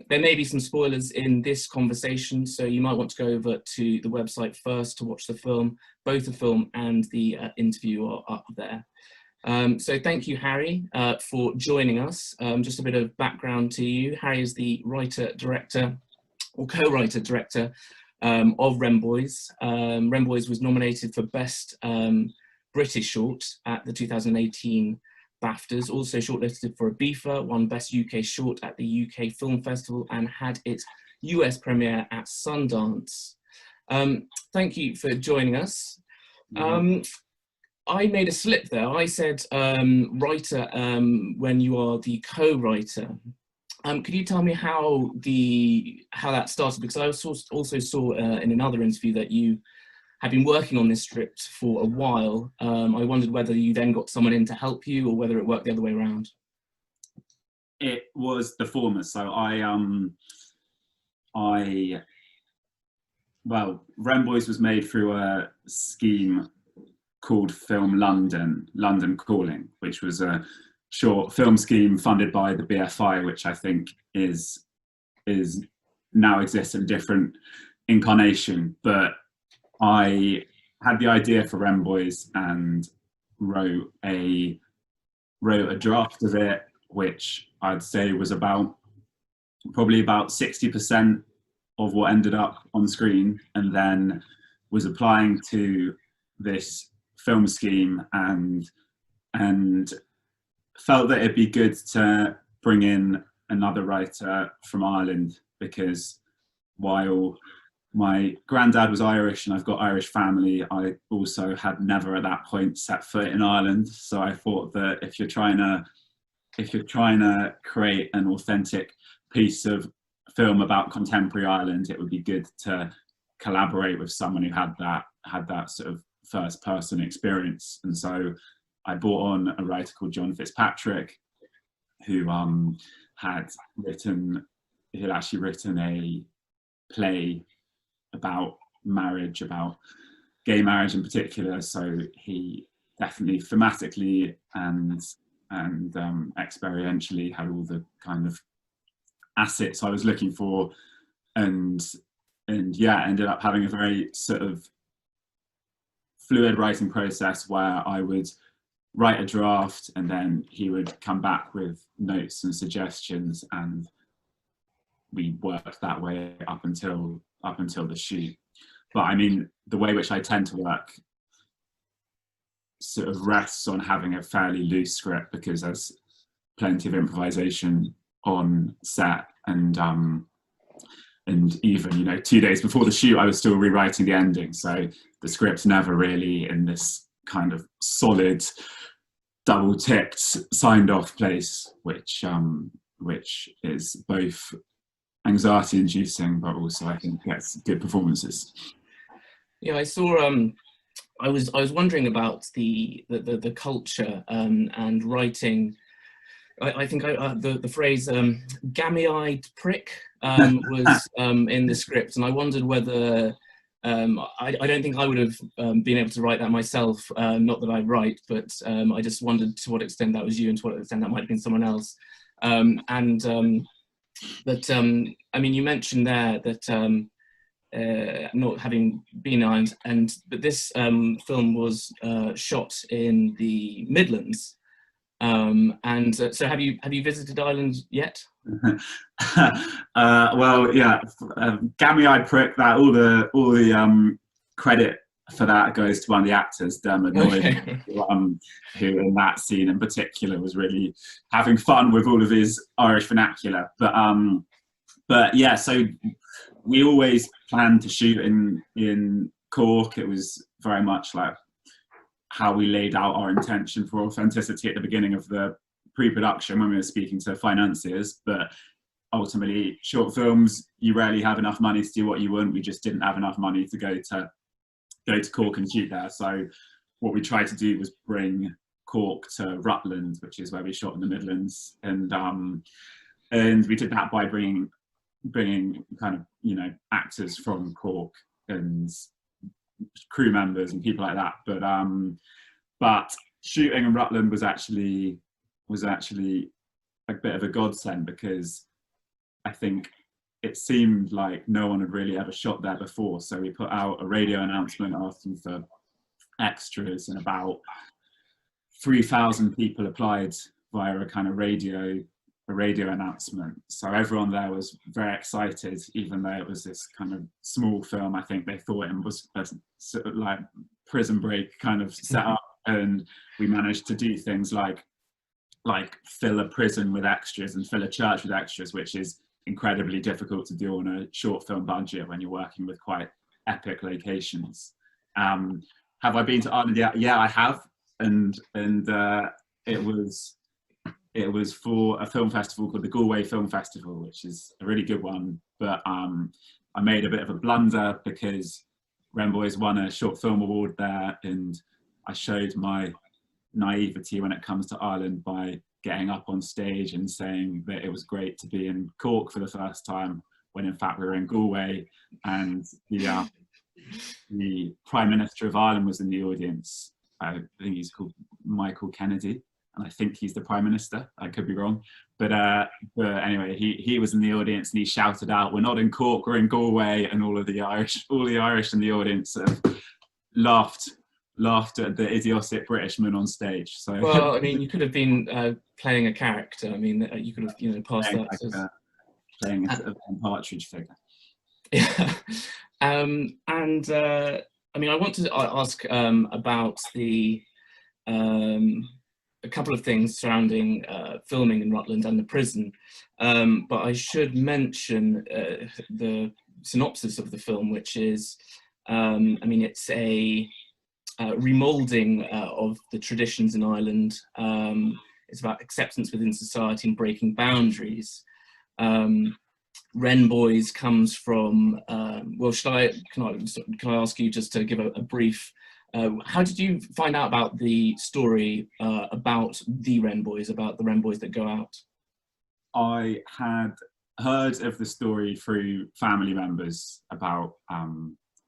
There may be some spoilers in this conversation, so you might want to go over to the website first to watch the film. Both the film and the interview are up there. So thank you, Harry, for joining us. Just a bit of background to you. Harry is the writer-director, or co-writer-director of Wren Boys. Wren Boys was nominated for Best British Short at the 2018 BAFTAs, also shortlisted for a BAFTA, won Best UK Short at the UK Film Festival, and had its US premiere at Sundance. Thank you for joining us. I made a slip there. I said writer when you are the co-writer. Could you tell me how that started? Because I also saw in another interview that you had been working on this script for a while. I wondered whether you then got someone in to help you, or whether it worked the other way around. It was the former. So well, Wren Boys was made through a scheme called Film London Calling, which was a short film scheme funded by the BFI, which I think is now exists in a different incarnation. But I had the idea for Wren Boys and wrote a draft of it, which I'd say was probably about 60% of what ended up on screen, and then was applying to this film scheme and felt that it'd be good to bring in another writer from Ireland, because while my granddad was Irish and I've got Irish family, I also had never at that point set foot in Ireland. So I thought that if you're trying to create an authentic piece of film about contemporary Ireland, it would be good to collaborate with someone who had that sort of first person experience. And so I brought on a writer called John Fitzpatrick, who had actually written a play about marriage, about gay marriage in particular. So he definitely thematically and experientially had all the kind of assets I was looking for, and yeah, ended up having a very sort of fluid writing process where I would write a draft and then he would come back with notes and suggestions, and we worked that way up until the shoot. But I mean, the way which I tend to work sort of rests on having a fairly loose script, because there's plenty of improvisation on set, and even 2 days before the shoot I was still rewriting the ending. So the script's never really in this kind of solid double ticked signed off place, which is both anxiety inducing but also I think gets good performances. Yeah, I saw I was wondering about the culture and writing. I think the phrase gammy-eyed prick was in the script, and I wondered whether I don't think I would have been able to write that myself, not that I write, but I just wondered to what extent that was you and to what extent that might have been someone else. But I mean, you mentioned there that not having been in Ireland, but this film was shot in the Midlands. So have you visited Ireland yet? Well, yeah, gammy-eyed prick. That all the credit for that goes to one of the actors, Dermot Noyd, who in that scene in particular was really having fun with all of his Irish vernacular. But yeah, so we always planned to shoot in Cork. It was very much like how we laid out our intention for authenticity at the beginning of the pre-production when we were speaking to financiers. But ultimately, short films, you rarely have enough money to do what you want. We just didn't have enough money to go to Cork and shoot there. So what we tried to do was bring Cork to Rutland, which is where we shot in the Midlands, and we did that by bringing kind of actors from Cork and crew members and people like that. But shooting in Rutland was actually a bit of a godsend, because I think it seemed like no one had really ever shot there before. So we put out a radio announcement asking for extras, and about 3,000 people applied via a kind of radio announcement. So everyone there was very excited, even though it was this kind of small film. I think they thought it was a sort of like Prison Break kind of setup, and we managed to do things like fill a prison with extras and fill a church with extras, which is incredibly difficult to do on a short film budget when you're working with quite epic locations. Have I been to Ireland yet? Yeah, I have, and it was for a film festival called the Galway Film Festival, which is a really good one. But I made a bit of a blunder because Wren Boys won a short film award there, and I showed my naivety when it comes to Ireland by getting up on stage and saying that it was great to be in Cork for the first time, when in fact we were in Galway, and the Prime Minister of Ireland was in the audience. I think he's called Michael Kennedy, and I think he's the Prime Minister. I could be wrong, but anyway, he was in the audience, and he shouted out, "We're not in Cork, we're in Galway," and all the Irish in the audience laughed at the idiotic Britishman on stage. So, well, I mean, you could have been playing a character. I mean, you could have, passed that. Playing a Partridge figure. Yeah. I mean, I want to ask about a couple of things surrounding filming in Rutland and the prison, but I should mention the synopsis of the film, which is, I mean, it's a remoulding of the traditions in Ireland. It's about acceptance within society and breaking boundaries. Wren Boys comes from, well, can I ask you just to give a brief, how did you find out about the story about the Wren Boys, about the Wren Boys that go out? I had heard of the story through family members about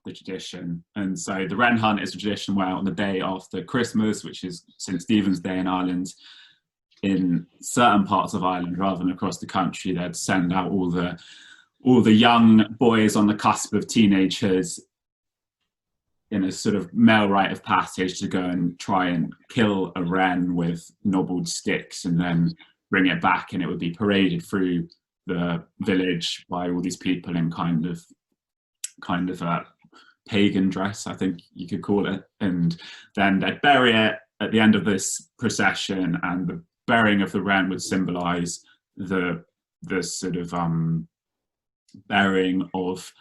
the tradition, and so the Wren Hunt is a tradition where on the day after Christmas, which is St. Stephen's Day in Ireland, in certain parts of Ireland rather than across the country, they'd send out all the young boys on the cusp of teenagehood in a sort of male rite of passage to go and try and kill a wren with knobbled sticks, and then bring it back, and it would be paraded through the village by all these people in kind of a pagan dress, I think you could call it, and then they'd bury it at the end of this procession, and the burying of the wren would symbolise the sort of burying of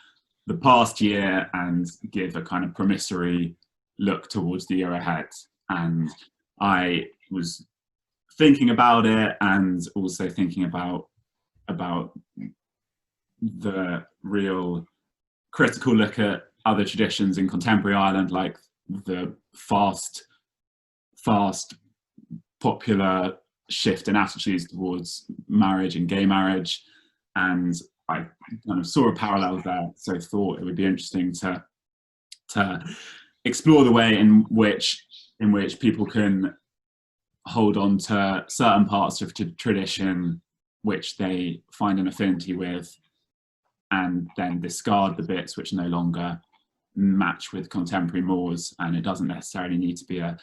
the past year and give a kind of promissory look towards the year ahead. And I was thinking about it, and also thinking about the real critical look at other traditions in contemporary Ireland, like the fast popular shift in attitudes towards marriage and gay marriage, and I kind of saw a parallel there, so thought it would be interesting to explore the way in which people can hold on to certain parts of tradition which they find an affinity with, and then discard the bits which no longer match with contemporary mores. And it doesn't necessarily need to be a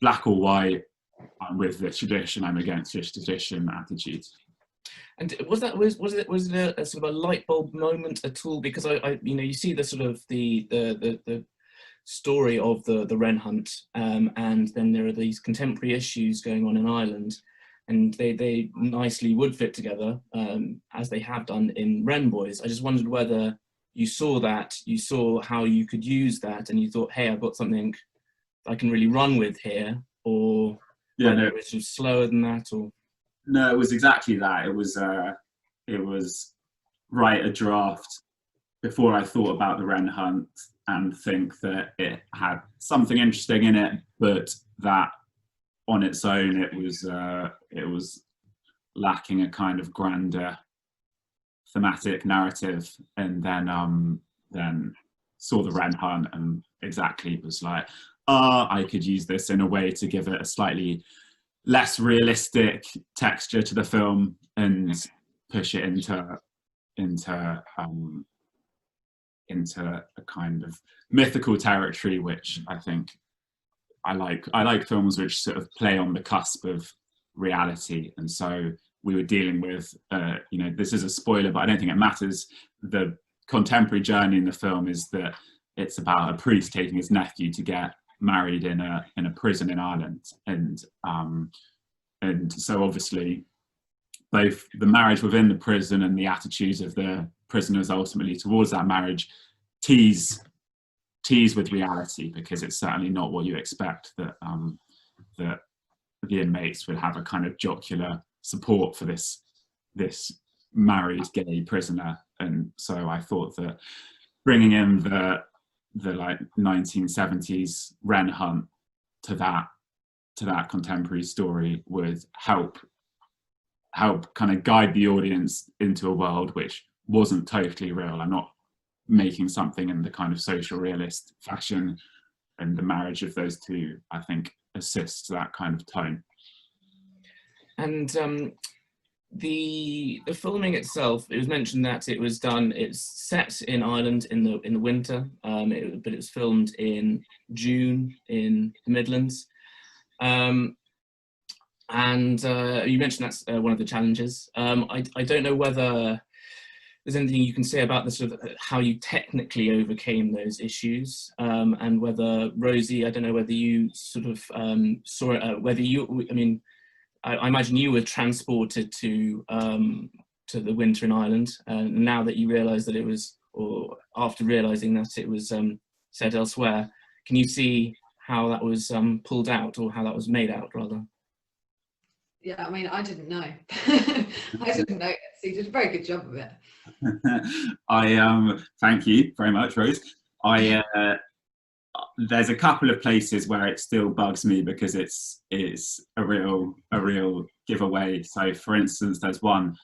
black or white, I'm with this tradition, I'm against this tradition attitude. And was it a sort of a light bulb moment at all? Because I you see the sort of the story of the Wren Hunt, and then there are these contemporary issues going on in Ireland, and they nicely would fit together, as they have done in Wren Boys. I just wondered whether you saw that, you saw how you could use that, and you thought, hey, I've got something I can really run with here, or yeah, no, it was just slower than that, or no, it was exactly that. It was write a draft before I thought about the Wren Hunt and think that it had something interesting in it, but that on its own it was lacking a kind of grander thematic narrative. And then saw the Wren Hunt and exactly was like, I could use this in a way to give it a slightly less realistic texture to the film and push it into into a kind of mythical territory, which I think I like films which sort of play on the cusp of reality. And so we were dealing with, this is a spoiler, but I don't think it matters. The contemporary journey in the film is that it's about a priest taking his nephew to get married in a prison in Ireland. And so obviously both the marriage within the prison and the attitudes of the prisoners ultimately towards that marriage tease with reality, because it's certainly not what you expect, that the inmates would have a kind of jocular support for this married gay prisoner. And so I thought that bringing in the like 1970s Wren hunt to that contemporary story would help kind of guide the audience into a world which wasn't totally real. I'm not making something in the kind of social realist fashion, and the marriage of those two, I think, assists that kind of tone. And the filming itself, it was mentioned that it's set in Ireland in the winter, but it was filmed in June in the Midlands. And you mentioned that's one of the challenges. I don't know whether there's anything you can say about the sort of how you technically overcame those issues, and whether, Rosie, I don't know whether you sort of saw it, whether you, I mean, I imagine you were transported to the winter in Ireland, and now that you realise that it was, or after realising that it was set elsewhere, can you see how that was pulled out, or how that was made out, rather? Yeah, I mean, I didn't know. I didn't know. So you did a very good job of it. Thank you very much, Rose. There's a couple of places where it still bugs me because it's a real giveaway. So, for instance, there's one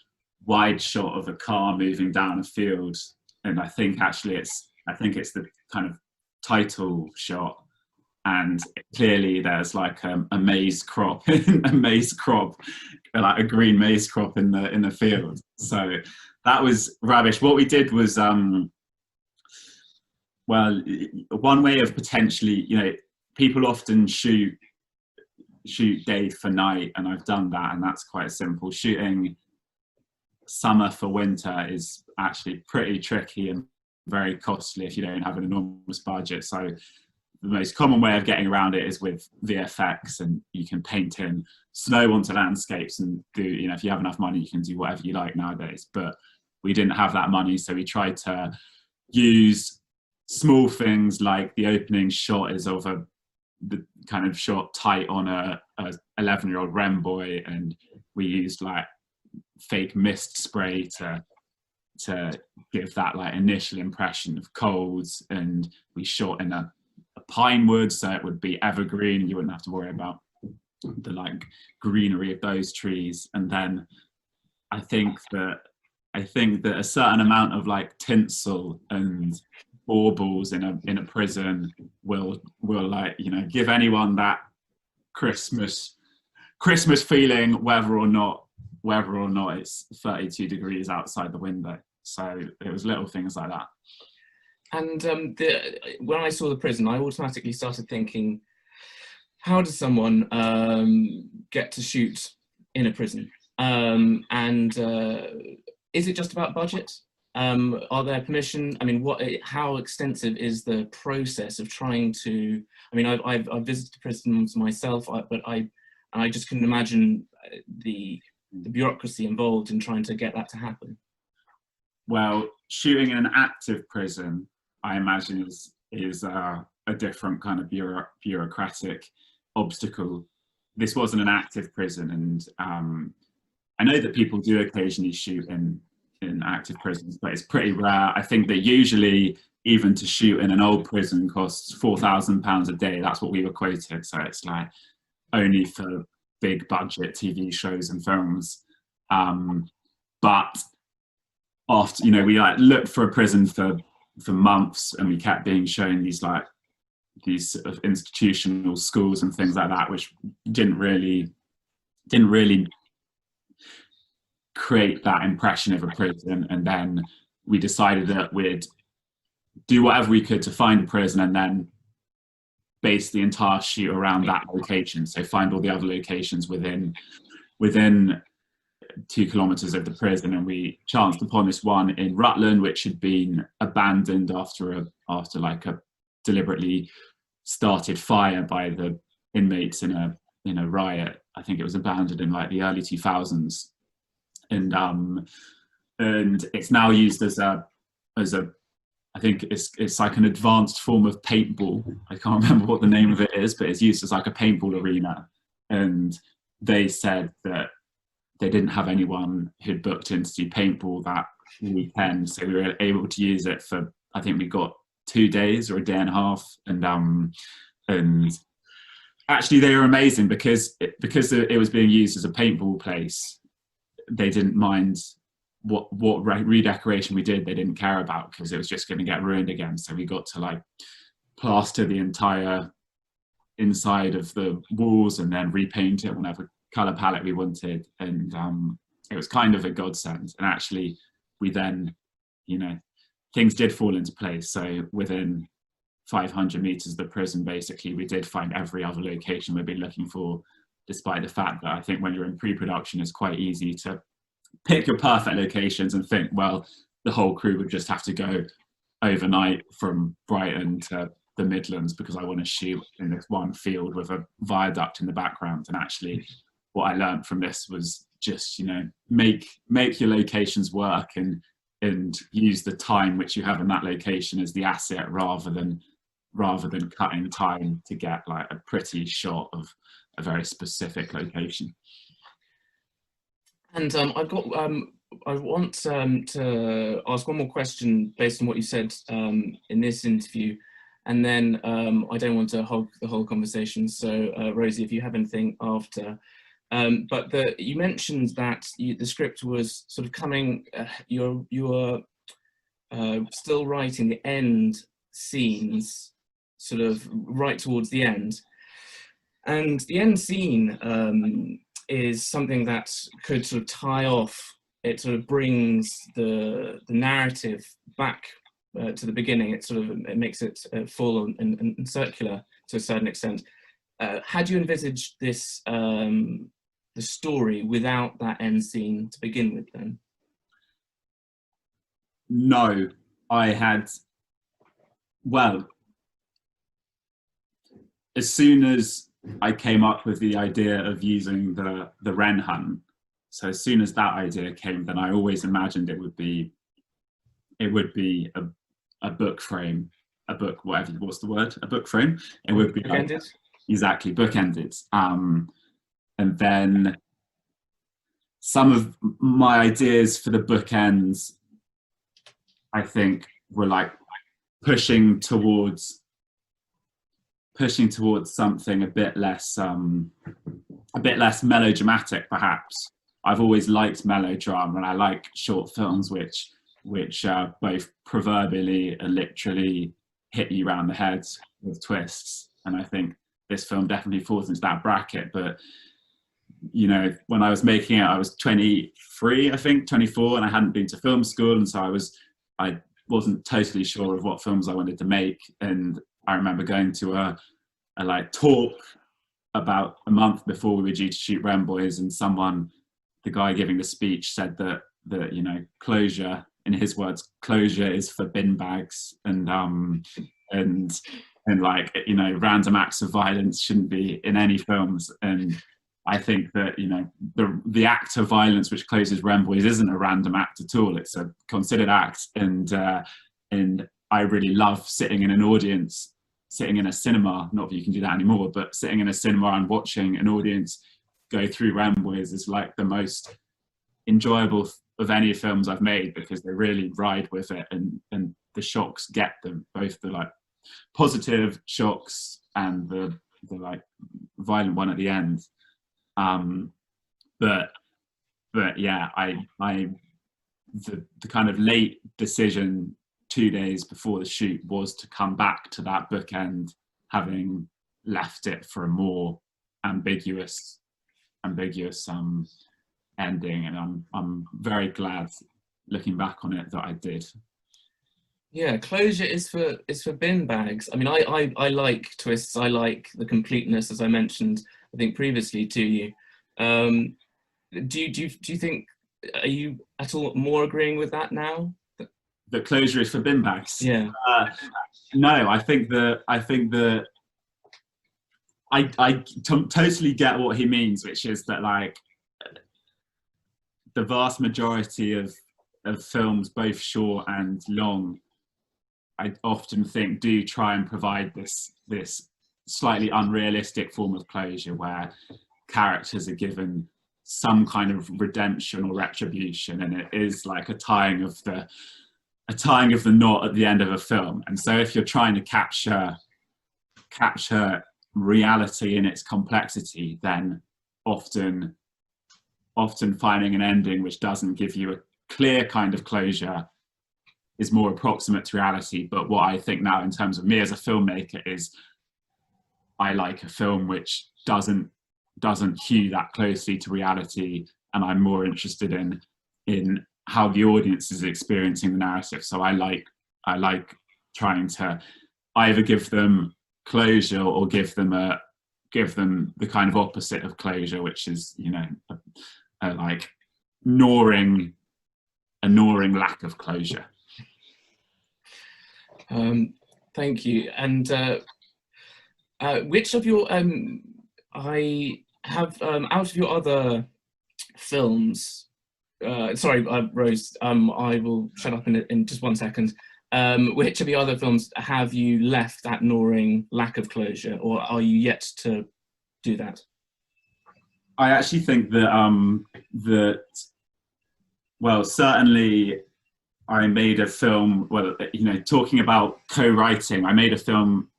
wide shot of a car moving down a field, and I think it's the kind of title shot. And clearly there's like a maize crop, like a green maize crop in the field. So that was rubbish. What we did was, well, one way of potentially, people often shoot day for night, and I've done that, and that's quite simple. Shooting summer for winter is actually pretty tricky and very costly if you don't have an enormous budget. So the most common way of getting around it is with VFX, and you can paint in snow onto landscapes and do, if you have enough money, you can do whatever you like nowadays. But we didn't have that money, so we tried to use small things like the opening shot is of the kind of shot tight on a 11-year-old Wren boy, and we used like fake mist spray to give that like initial impression of colds, and we shot in a pine wood, so it would be evergreen. You wouldn't have to worry about the like greenery of those trees. And then I think that a certain amount of like tinsel and baubles in a prison will like give anyone that Christmas feeling, whether or not it's 32 degrees outside the window. So it was little things like that. And when I saw the prison, I automatically started thinking, how does someone get to shoot in a prison? And is it just about budget? Are there permission? I mean, how extensive is the process of trying to? I mean, I've visited prisons myself, but I just couldn't imagine the bureaucracy involved in trying to get that to happen. Well, shooting in an active prison, I imagine, is a different kind of bureaucratic obstacle. This wasn't an active prison, and I know that people do occasionally shoot in active prisons, but it's pretty rare. I think that usually, even to shoot in an old prison costs £4,000 a day. That's what we were quoted. So it's like only for big budget TV shows and films. But after, we like looked for a prison for months, and we kept being shown these sort of institutional schools and things like that, which didn't really create that impression of a prison. And then we decided that we'd do whatever we could to find a prison and then base the entire shoot around that location. So find all the other locations within 2 kilometers of the prison, and we chanced upon this one in Rutland, which had been abandoned after like a deliberately started fire by the inmates in a riot. I think it was abandoned in like the early 2000s, and it's now used as a I think it's like an advanced form of paintball. I can't remember what the name of it is, but it's used as like a paintball arena. And they said that they didn't have anyone who'd booked in to do paintball that weekend, so we were able to use it for, I think we got 2 days or a day and a half. And actually they were amazing because it was being used as a paintball place. They didn't mind what redecoration we did. They didn't care about, because it was just going to get ruined again. So we got to like plaster the entire inside of the walls and then repaint it whatever color palette we wanted. And it was kind of a godsend. And actually we then, things did fall into place. So within 500 meters of the prison, basically, we did find every other location we've been looking for, despite the fact that I think when you're in pre-production, it's quite easy to pick your perfect locations and think, well, the whole crew would just have to go overnight from Brighton to the Midlands because I want to shoot in this one field with a viaduct in the background. And actually what I learned from this was just, make your locations work and use the time which you have in that location as the asset, rather than cutting time to get like a pretty shot of a very specific location. And I want to ask one more question based on what you said in this interview, and then I don't want to hog the whole conversation. So Rosie, if you have anything after, but you mentioned that the script was sort of coming. You were still writing the end scenes, sort of right towards the end, and the end scene is something that could sort of tie off. It sort of brings the narrative back to the beginning. It makes it full and circular to a certain extent. Had you envisaged this the story without that end scene to begin with then? No, I had. Well, as soon as I came up with the idea of using the Wren hunt, so as soon as that idea came, then I always imagined it would be a book frame, a book, whatever, what's the word? A book frame. It would be bookended. Exactly, bookended. And then some of my ideas for the bookends, I think, were like pushing towards something a bit less melodramatic, perhaps. I've always liked melodrama, and I like short films which both proverbially and literally hit you around the head with twists. And I think this film definitely falls into that bracket. But when I was making it, I was 23, I think 24, and I hadn't been to film school, and so I wasn't totally sure of what films I wanted to make. And I remember going to a talk about a month before we were due to shoot Wren Boys, and the guy giving the speech said that closure, in his words, closure is for bin bags, and random acts of violence shouldn't be in any films. And I think that the act of violence which closes Wren Boys isn't a random act at all. It's a considered act, and I really love sitting in an audience, sitting in a cinema, not that you can do that anymore, but sitting in a cinema and watching an audience go through Wren Boys is like the most enjoyable of any films I've made, because they really ride with it, and the shocks get them, both the like positive shocks and the like violent one at the end. But yeah, the kind of late decision 2 days before the shoot was to come back to that bookend, having left it for a more ambiguous ending, and I'm very glad, looking back on it, that I did. Yeah, closure is for bin bags. I mean, I like twists. I like the completeness, as I mentioned, I think previously to you. Do you think, are you at all more agreeing with that now? The closure is for bin bags. Yeah. No, I think that I totally get what he means, which is that, like, the vast majority of films, both short and long, I often think do try and provide this slightly unrealistic form of closure, where characters are given some kind of redemption or retribution, and it is like a tying of the knot at the end of a film. And so if you're trying to capture reality in its complexity, then often finding an ending which doesn't give you a clear kind of closure is more approximate to reality. But what I think now, in terms of me as a filmmaker, is I like a film which doesn't hew that closely to reality, and I'm more interested in how the audience is experiencing the narrative. So I like trying to either give them closure or give them the kind of opposite of closure, which is, you know, a like gnawing lack of closure. Thank you. And which of your I have out of your other films, sorry, Rose, I will shut up in just 1 second. Which of the other films have you left that gnawing lack of closure, or are you yet to do that? I actually think that well, certainly I made a film, well, you know, talking about co-writing, I made a film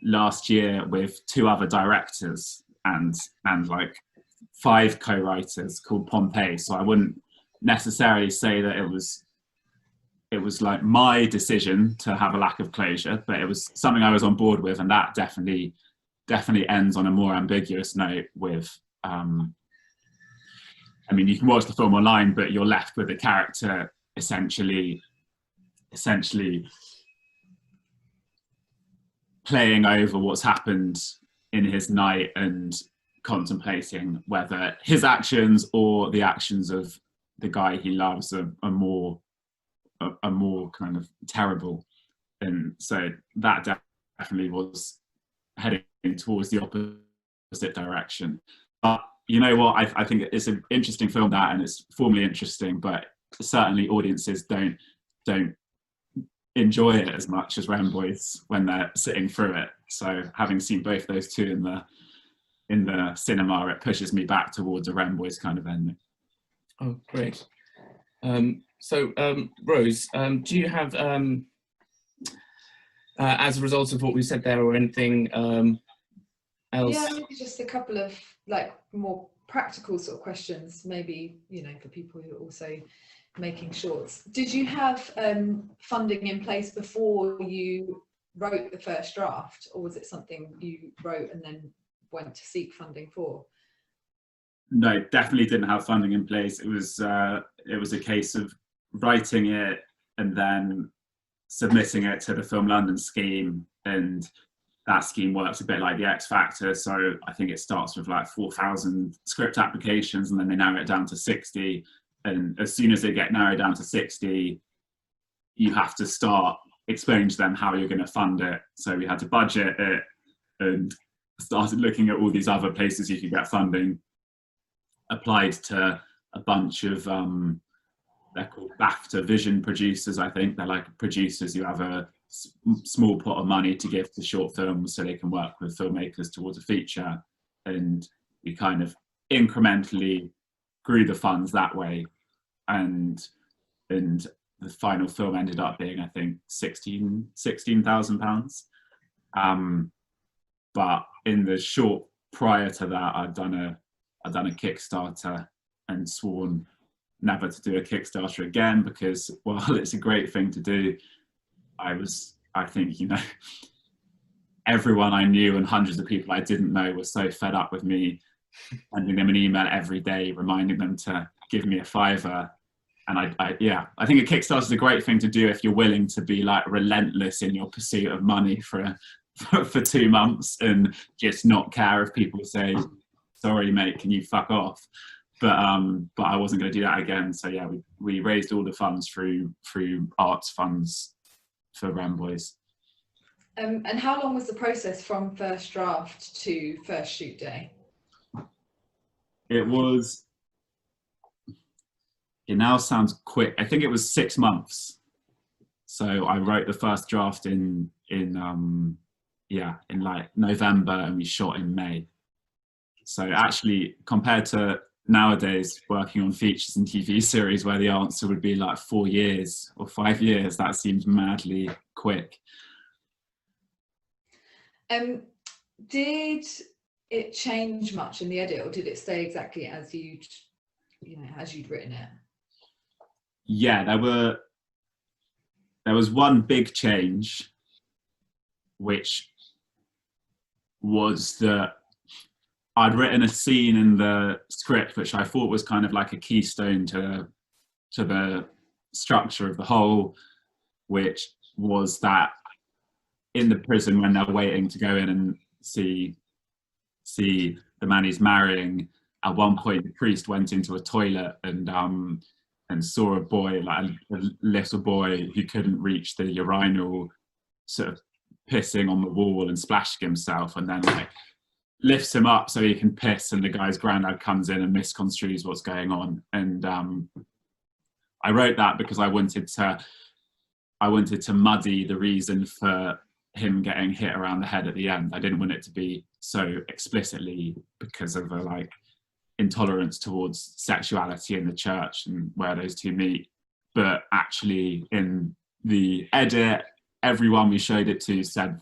last year with 2 other directors and like 5 co-writers, called Pompeii. So I wouldn't necessarily say that it was like my decision to have a lack of closure, but it was something I was on board with, and that definitely ends on a more ambiguous note with, I mean, you can watch the film online, but you're left with the character essentially playing over what's happened in his night and contemplating whether his actions or the actions of the guy he loves are more kind of terrible. And so that definitely was heading towards the opposite direction. But you know what, I think it's an interesting film, that, and it's formally interesting, but certainly audiences don't enjoy it as much as Wren Boys when they're sitting through it. So having seen both those two in the cinema, it pushes me back towards a Wren Boys kind of ending. Oh, great. So Rose, do you have, as a result of what we said there, or anything else? Yeah, maybe just a couple of like more practical sort of questions, maybe, you know, for people who are also making shorts. Did you have funding in place before you wrote the first draft, or was it something you wrote and then went to seek funding for? No, definitely didn't have funding in place. It was a case of writing it and then submitting it to the Film London scheme, and that scheme works a bit like the X Factor. So I think it starts with like 4,000 script applications, and then they narrow it down to 60. And as soon as they get narrowed down to 60, you have to start explaining to them how you're going to fund it. So we had to budget it and started looking at all these other places you could get funding. Applied to a bunch of, they're called BAFTA vision producers, I think. They're like producers who have a small pot of money to give to short films so they can work with filmmakers towards a feature. And we kind of incrementally grew the funds that way. And the final film ended up being, I think, £16,000. But in the short prior to that, I'd done a Kickstarter and sworn never to do a Kickstarter again, because while it's a great thing to do, I think, you know, everyone I knew and hundreds of people I didn't know were so fed up with me sending them an email every day, reminding them to give me a £5. And I think a Kickstarter is a great thing to do if you're willing to be like relentless in your pursuit of money for 2 months and just not care if people say, sorry mate, can you fuck off? But I wasn't going to do that again. So yeah, we raised all the funds through arts funds for Wren Boys. And how long was the process from first draft to first shoot day? It now sounds quick. I think it was 6 months. So I wrote the first draft in like November, and we shot in May. So actually, compared to nowadays working on features and TV series where the answer would be like 4 years or 5 years, that seems madly quick. Did it change much in the edit, or did it stay exactly as you'd written it? Yeah, there was one big change, which was that I'd written a scene in the script which I thought was kind of like a keystone to the structure of the whole, which was that in the prison, when they're waiting to go in and see the man he's marrying, at one point the priest went into a toilet and saw a boy, like a little boy who couldn't reach the urinal, sort of pissing on the wall and splashing himself, and then like lifts him up so he can piss, and the guy's granddad comes in and misconstrues what's going on. And I wrote that because I wanted to muddy the reason for him getting hit around the head at the end. I didn't want it to be so explicitly because of a like intolerance towards sexuality in the church and where those two meet, but actually in the edit, everyone we showed it to said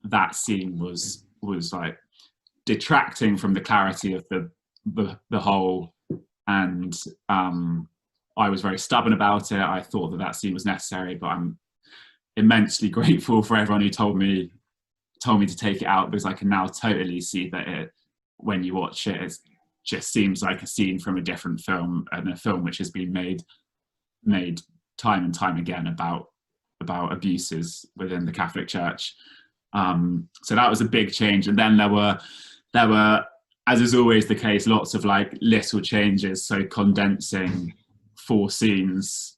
that scene was like detracting from the clarity of the whole, and I was very stubborn about it. I thought that scene was necessary, but I'm immensely grateful for everyone who told me to take it out, because I can now totally see that when you watch it, it just seems like a scene from a different film, and a film which has been made time and time again about abuses within the Catholic Church. So that was a big change. And then there were, as is always the case, lots of like little changes. So condensing 4 scenes,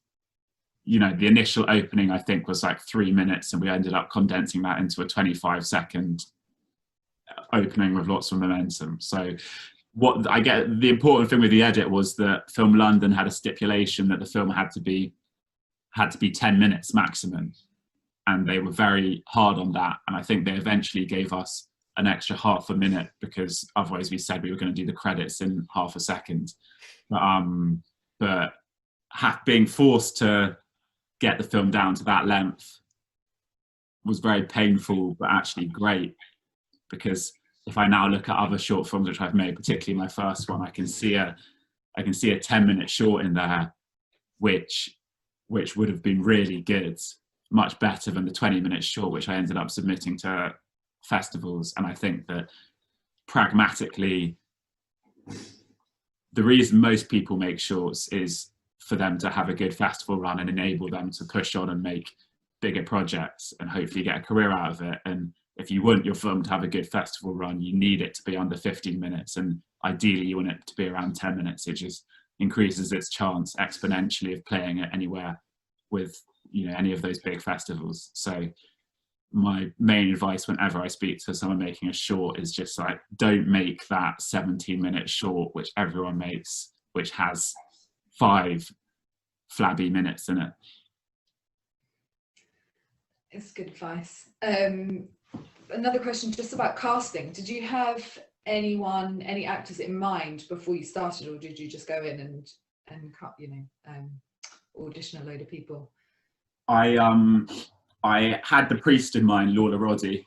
the initial opening I think was like 3 minutes, and we ended up condensing that into a 25-second opening with lots of momentum. So the important thing with the edit was that Film London had a stipulation that the film had to be 10 minutes maximum, and they were very hard on that. And I think they eventually gave us an extra half a minute, because otherwise we said we were going to do the credits in half a second. But being forced to get the film down to that length was very painful, but actually great, because if I now look at other short films which I've made, particularly my first one, I can see a 10-minute short in there, which would have been really good, much better than the 20-minute short which I ended up submitting to festivals. And I think that pragmatically, the reason most people make shorts is for them to have a good festival run and enable them to push on and make bigger projects and hopefully get a career out of it. And if you want your film to have a good festival run, you need it to be under 15 minutes. And ideally you want it to be around 10 minutes. It just increases its chance exponentially of playing it anywhere with, any of those big festivals. So my main advice whenever I speak to someone making a short is just like, don't make that 17-minute short, which everyone makes, which has 5 flabby minutes in it. It's good advice. Another question just about casting. Did you have any actors in mind before you started, or did you just go in and cut, audition a load of people? I had the priest in mind, Lawler Roddy.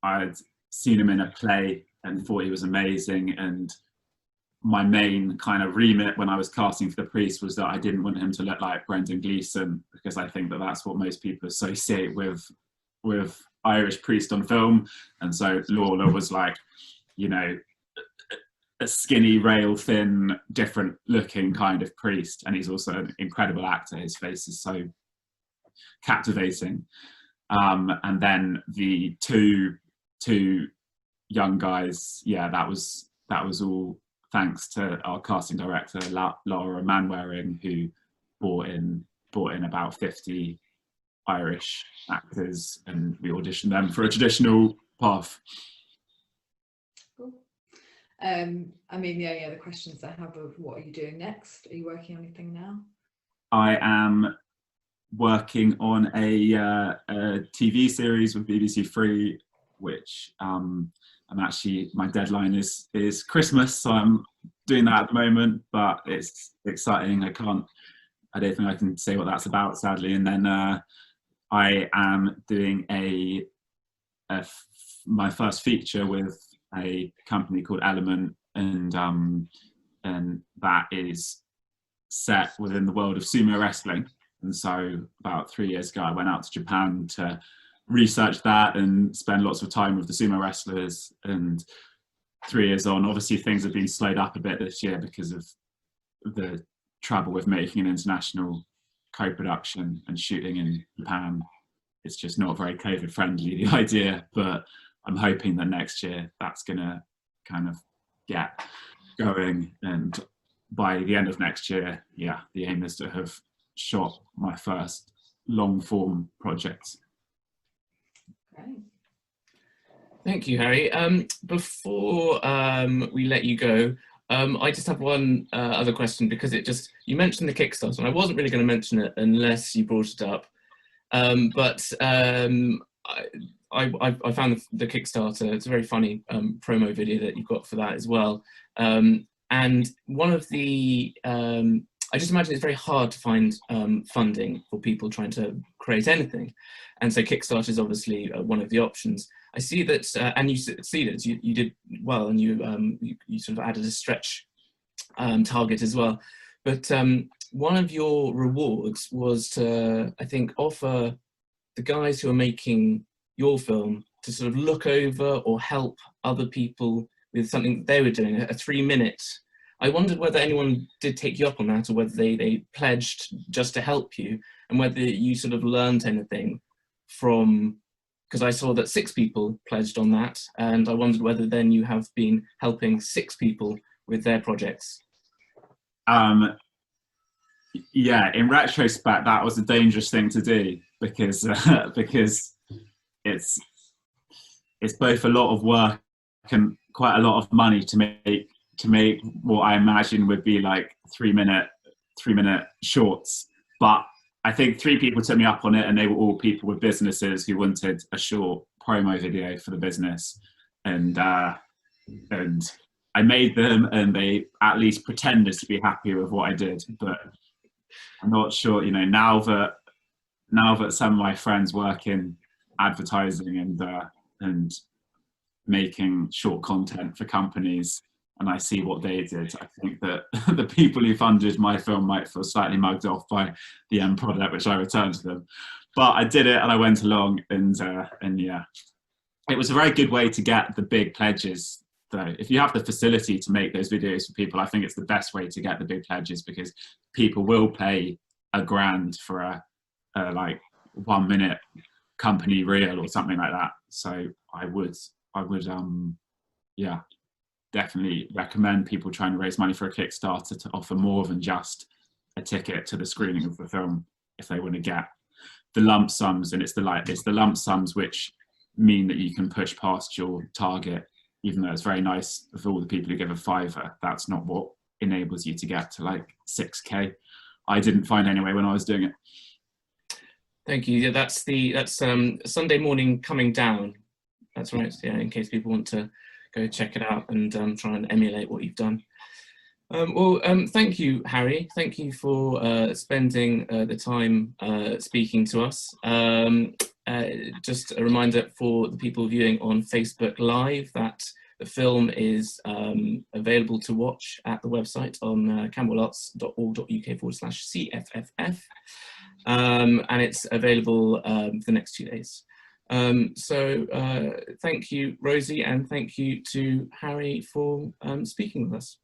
I'd seen him in a play and thought he was amazing, and my main kind of remit when I was casting for the priest was that I didn't want him to look like Brendan Gleeson, because I think that that's what most people associate with Irish priest on film. And so Lawler was like, a skinny, rail thin, different looking kind of priest, and he's also an incredible actor. His face is so captivating. And then the two young guys, yeah, that was all thanks to our casting director Laura Manwaring, who brought in about 50 Irish actors, and we auditioned them for a traditional path. Cool. I mean, yeah, the questions I have of what are you doing next? Are you working on anything now? I am working on a TV series with BBC Three, which I'm actually, my deadline is Christmas, so I'm doing that at the moment, but it's exciting. I don't think I can say what that's about, sadly. And then I am doing my first feature with a company called Element, and that is set within the world of sumo wrestling. And so about 3 years ago, I went out to Japan to research that and spend lots of time with the sumo wrestlers. And 3 years on, obviously things have been slowed up a bit this year because of the trouble with making an international co-production and shooting in Japan. It's just not very COVID friendly, the idea, but I'm hoping that next year that's gonna kind of get going. And by the end of next year, yeah, the aim is to have shot my first long form project. Great. Thank you, Harry. Before we let you go, I just have one other question, because you mentioned the Kickstarter, and I wasn't really going to mention it unless you brought it up. But I found the Kickstarter. It's a very funny promo video that you've got for that as well. And one of the, I just imagine it's very hard to find funding for people trying to create anything. And so Kickstarter is obviously one of the options. I see that, and you succeeded, you did well, and you sort of added a stretch target as well. But one of your rewards was to, I think, offer the guys who are making your film to sort of look over or help other people with something that they were doing, a 3-minute. I wondered whether anyone did take you up on that, or whether they pledged just to help you, and whether you sort of learned anything from, because I saw that 6 people pledged on that, and I wondered whether then you have been helping 6 people with their projects. Yeah, in retrospect, that was a dangerous thing to do, because it's both a lot of work and quite a lot of money to make what I imagine would be like 3-minute shorts. But I think 3 people took me up on it, and they were all people with businesses who wanted a short promo video for the business, and I made them, and they at least pretended to be happy with what I did. But I'm not sure, you know, now that some of my friends work in advertising and making short content for companies, and I see what they did, I think that the people who funded my film might feel slightly mugged off by the end product, which I returned to them. But I did it, and I went along, and yeah, it was a very good way to get the big pledges. Though, if you have the facility to make those videos for people, I think it's the best way to get the big pledges, because people will pay $1,000 for a like 1-minute company reel or something like that. So I would yeah, definitely recommend people trying to raise money for a Kickstarter to offer more than just a ticket to the screening of the film, if they want to get the lump sums. And it's the lump sums which mean that you can push past your target, even though it's very nice for all the people who give a $5. That's not what enables you to get to like 6K. I didn't find anyway when I was doing it. Thank you. Yeah, that's Sunday morning coming down. That's right. Yeah, in case people want to go check it out and try and emulate what you've done. Thank you, Harry. Thank you for spending the time speaking to us. Just a reminder for the people viewing on Facebook Live that the film is available to watch at the website on camberwellarts.org.uk/CFFF, and it's available for the next 2 days. So thank you, Rosie, and thank you to Harry for speaking with us.